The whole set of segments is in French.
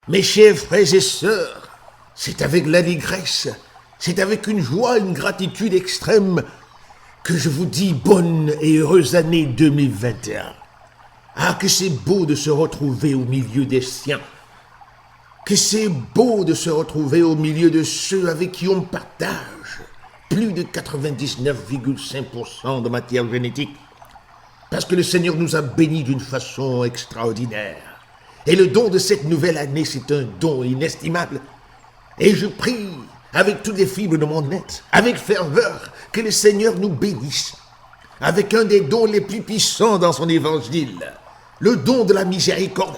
Mes chers frères et sœurs, c'est avec l'allégresse, c'est avec une joie, une gratitude extrême que je vous dis bonne et heureuse année 2021. Ah, que c'est beau de se retrouver au milieu des siens. Que c'est beau de se retrouver au milieu de ceux avec qui on partage plus de 99,5% de matière génétique. Parce que le Seigneur nous a bénis d'une façon extraordinaire. Et le don de cette nouvelle année, c'est un don inestimable. Et je prie avec toutes les fibres de mon être, avec ferveur, que le Seigneur nous bénisse. Avec un des dons les plus puissants dans son évangile, le don de la miséricorde,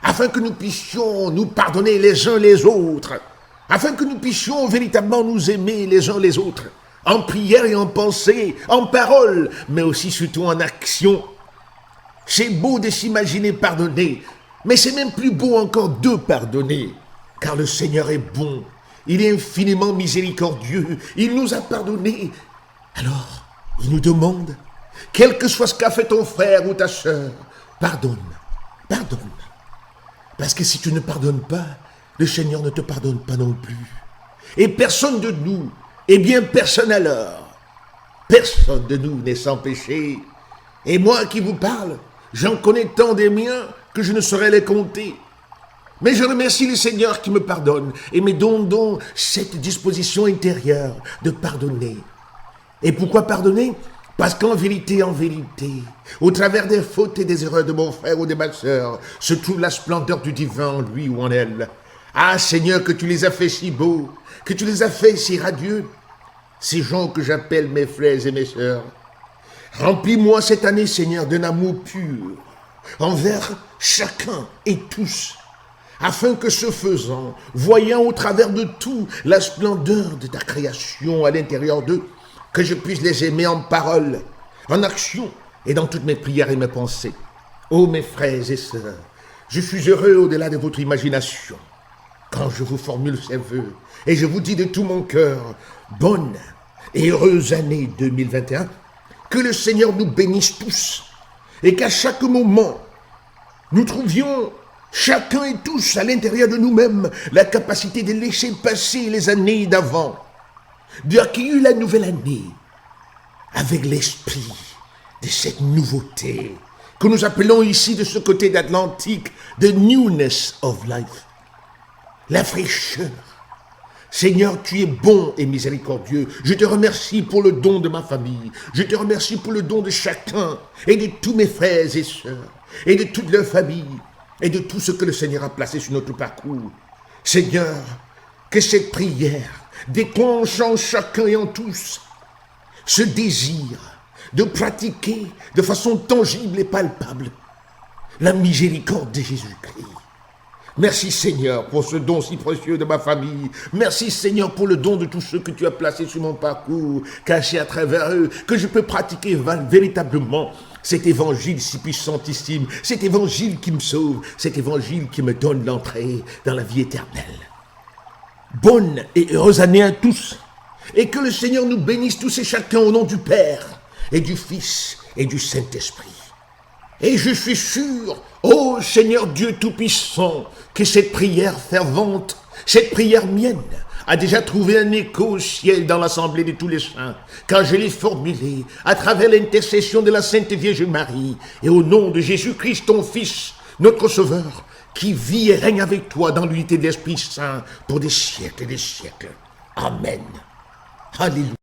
afin que nous puissions nous pardonner les uns les autres, afin que nous puissions véritablement nous aimer les uns les autres, en prière et en pensée, en parole, mais aussi surtout en action. C'est beau de s'imaginer pardonner, mais c'est même plus beau encore de pardonner, car le Seigneur est bon, il est infiniment miséricordieux, il nous a pardonné. Alors, il nous demande, quel que soit ce qu'a fait ton frère ou ta sœur, pardonne, pardonne. Parce que si tu ne pardonnes pas, le Seigneur ne te pardonne pas non plus. Et personne de nous, eh bien personne alors, personne de nous n'est sans péché. Et moi qui vous parle, j'en connais tant des miens que je ne saurais les compter. Mais je remercie le Seigneur qui me pardonne et me donne donc cette disposition intérieure de pardonner. Et pourquoi pardonner ? Parce qu'en vérité, au travers des fautes et des erreurs de mon frère ou de ma sœur, se trouve la splendeur du divin en lui ou en elle. Ah Seigneur, que tu les as fait si beaux, que tu les as fait si radieux, ces gens que j'appelle mes frères et mes sœurs. Remplis-moi cette année, Seigneur, d'un amour pur envers chacun et tous, afin que ce faisant, voyant au travers de tout la splendeur de ta création à l'intérieur d'eux, que je puisse les aimer en parole, en action et dans toutes mes prières et mes pensées. Ô mes frères et sœurs, je suis heureux au-delà de votre imagination quand je vous formule ces vœux et je vous dis de tout mon cœur, bonne et heureuse année 2021, que le Seigneur nous bénisse tous et qu'à chaque moment, nous trouvions chacun et tous à l'intérieur de nous-mêmes la capacité de laisser passer les années d'avant, d'accueillir la nouvelle année avec l'esprit de cette nouveauté que nous appelons ici de ce côté d'Atlantique the newness of life, la fraîcheur. Seigneur, tu es bon et miséricordieux. Je te remercie pour le don de ma famille. Je te remercie pour le don de chacun et de tous mes frères et sœurs et de toute leur famille et de tout ce que le Seigneur a placé sur notre parcours. Seigneur, que cette prière déclenche en chacun et en tous ce désir de pratiquer de façon tangible et palpable la miséricorde de Jésus-Christ. Merci Seigneur pour ce don si précieux de ma famille. Merci Seigneur pour le don de tous ceux que tu as placés sur mon parcours, cachés à travers eux, que je peux pratiquer véritablement cet évangile si puissantissime, cet évangile qui me sauve, cet évangile qui me donne l'entrée dans la vie éternelle. Bonne et heureuse année à tous, et que le Seigneur nous bénisse tous et chacun au nom du Père, et du Fils, et du Saint-Esprit. Et je suis sûr, ô Seigneur Dieu Tout-Puissant, que cette prière fervente, cette prière mienne, a déjà trouvé un écho au ciel dans l'assemblée de tous les saints, quand je l'ai formulée à travers l'intercession de la Sainte Vierge Marie, et au nom de Jésus-Christ, ton Fils, notre Sauveur, qui vit et règne avec toi dans l'unité de l'Esprit Saint pour des siècles et des siècles. Amen. Alléluia.